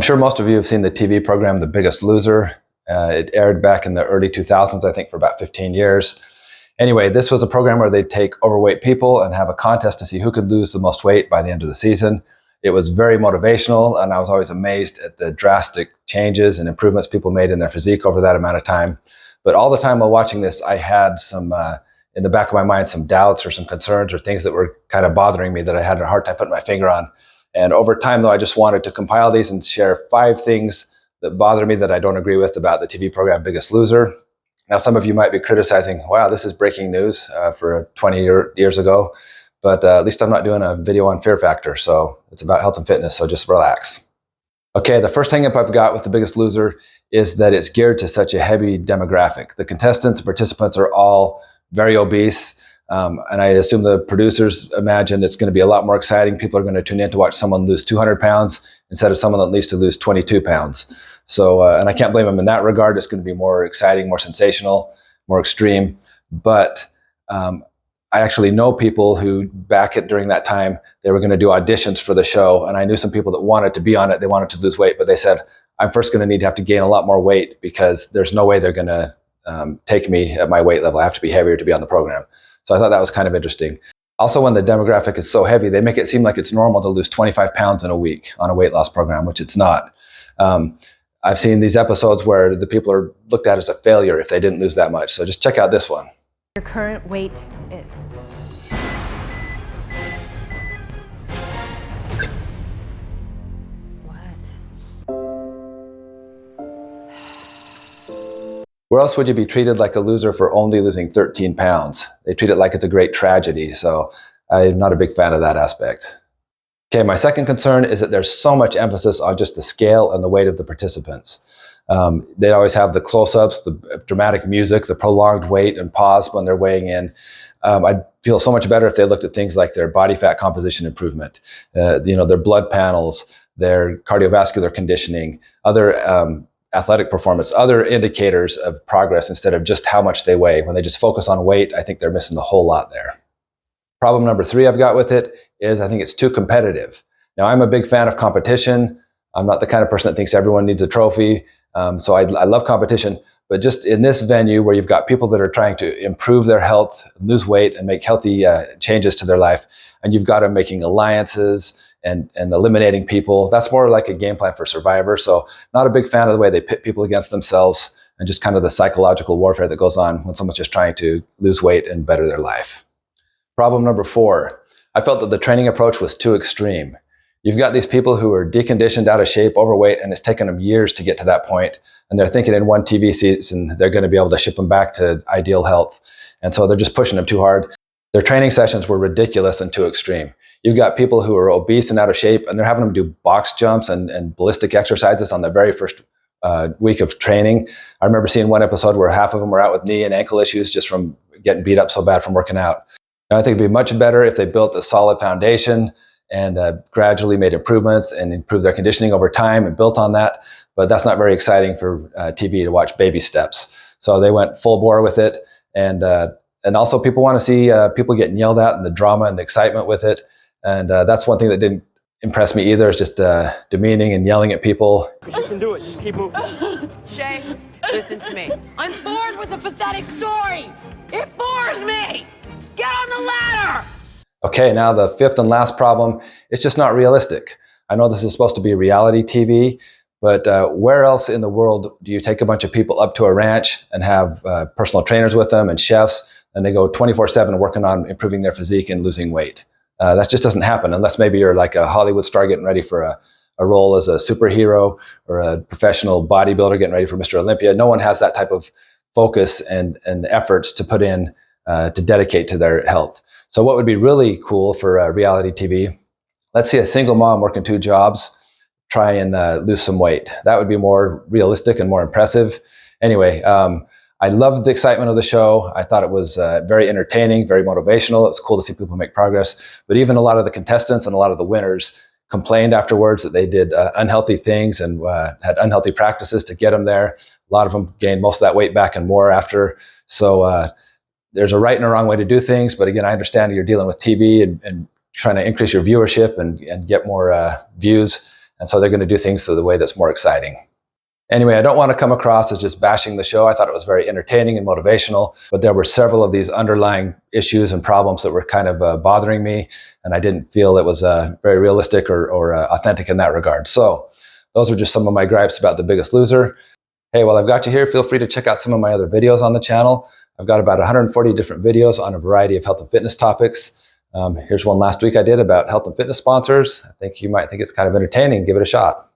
sure most of you have seen the TV program, The Biggest Loser. It aired back in the early 2000s, I think, for about 15 years. Anyway, this was a program where they'd take overweight people and have a contest to see who could lose the most weight by the end of the season. It was very motivational, and I was always amazed at the drastic changes and improvements people made in their physique over that amount of time. But all the time while watching this, I had some, in the back of my mind, some doubts or some concerns or things that were kind of bothering me that I had a hard time putting my finger on. And over time, though, I just wanted to compile these and share 5 things that bother me that I don't agree with about the TV program Biggest Loser. Now, some of you might be criticizing, wow, this is breaking news for 20 years ago. But at least I'm not doing a video on fear factor. So it's about health and fitness. So just relax. Okay, the first hang up I've got with The Biggest Loser is that it's geared to such a heavy demographic. The contestants and participants are all very obese. And I assume the producers imagine it's going to be a lot more exciting. People are going to tune in to watch someone lose 200 pounds instead of someone that needs to lose 22 pounds. So, and I can't blame them in that regard. It's going to be more exciting, more sensational, more extreme. But I actually know people who during that time, they were going to do auditions for the show. And I knew some people that wanted to be on it. They wanted to lose weight, but they said, I'm first going to have to gain a lot more weight because there's no way they're going to take me at my weight level. I have to be heavier to be on the program. So I thought that was kind of interesting. Also, when the demographic is so heavy, they make it seem like it's normal to lose 25 pounds in a week on a weight loss program, which it's not. I've seen these episodes where the people are looked at as a failure if they didn't lose that much. So just check out this one. Your current weight is? Where else would you be treated like a loser for only losing 13 pounds? They treat it like it's a great tragedy, so I'm not a big fan of that aspect. Okay, my second concern is that there's so much emphasis on just the scale and the weight of the participants. They always have the close-ups, the dramatic music, the prolonged wait and pause when they're weighing in. I'd feel so much better if they looked at things like their body fat composition improvement, their blood panels, their cardiovascular conditioning, other athletic performance, other indicators of progress instead of just how much they weigh. When they just focus on weight, I think they're missing the whole lot there. Problem number 3 I've got with it is I think it's too competitive. Now, I'm a big fan of competition. I'm not the kind of person that thinks everyone needs a trophy. So I love competition, but just in this venue where you've got people that are trying to improve their health, lose weight, and make healthy changes to their life, and you've got them making alliances and eliminating people. That's more like a game plan for Survivor. So not a big fan of the way they pit people against themselves and just kind of the psychological warfare that goes on when someone's just trying to lose weight and better their life. Problem number 4, I felt that the training approach was too extreme. You've got these people who are deconditioned, out of shape, overweight, and it's taken them years to get to that point. And they're thinking in one TV season, they're going to be able to ship them back to ideal health. And so they're just pushing them too hard. Their training sessions were ridiculous and too extreme. You've got people who are obese and out of shape, and they're having them do box jumps and ballistic exercises on the very first week of training. I remember seeing one episode where half of them were out with knee and ankle issues just from getting beat up so bad from working out. Now, I think it'd be much better if they built a solid foundation and gradually made improvements and improved their conditioning over time and built on that. But that's not very exciting for TV to watch baby steps. So they went full bore with it. And also people want to see people getting yelled at and the drama and the excitement with it. And that's one thing that didn't impress me either, is just demeaning and yelling at people. You can do it, just keep moving. Shay, listen to me. I'm bored with the pathetic story. It bores me. Get on the ladder. Okay, now the 5th and last problem, it's just not realistic. I know this is supposed to be reality TV, but where else in the world do you take a bunch of people up to a ranch and have personal trainers with them and chefs, and they go 24/7 working on improving their physique and losing weight? That just doesn't happen unless maybe you're like a Hollywood star getting ready for a role as a superhero or a professional bodybuilder getting ready for Mr. Olympia. No one has that type of focus and efforts to put in to dedicate to their health. So what would be really cool for reality TV, let's see a single mom working 2 jobs try and lose some weight. That would be more realistic and more impressive. Anyway, I loved the excitement of the show. I thought it was very entertaining, very motivational. It's cool to see people make progress. But even a lot of the contestants and a lot of the winners complained afterwards that they did unhealthy things and had unhealthy practices to get them there. A lot of them gained most of that weight back and more after. So there's a right and a wrong way to do things. But again, I understand you're dealing with TV and trying to increase your viewership and get more views. And so they're going to do things the way that's more exciting. Anyway, I don't want to come across as just bashing the show. I thought it was very entertaining and motivational, but there were several of these underlying issues and problems that were kind of bothering me, and I didn't feel it was very realistic or authentic in that regard. So those were just some of my gripes about The Biggest Loser. Hey, while I've got you here, feel free to check out some of my other videos on the channel. I've got about 140 different videos on a variety of health and fitness topics. Here's one last week I did about health and fitness sponsors. I think you might think it's kind of entertaining. Give it a shot.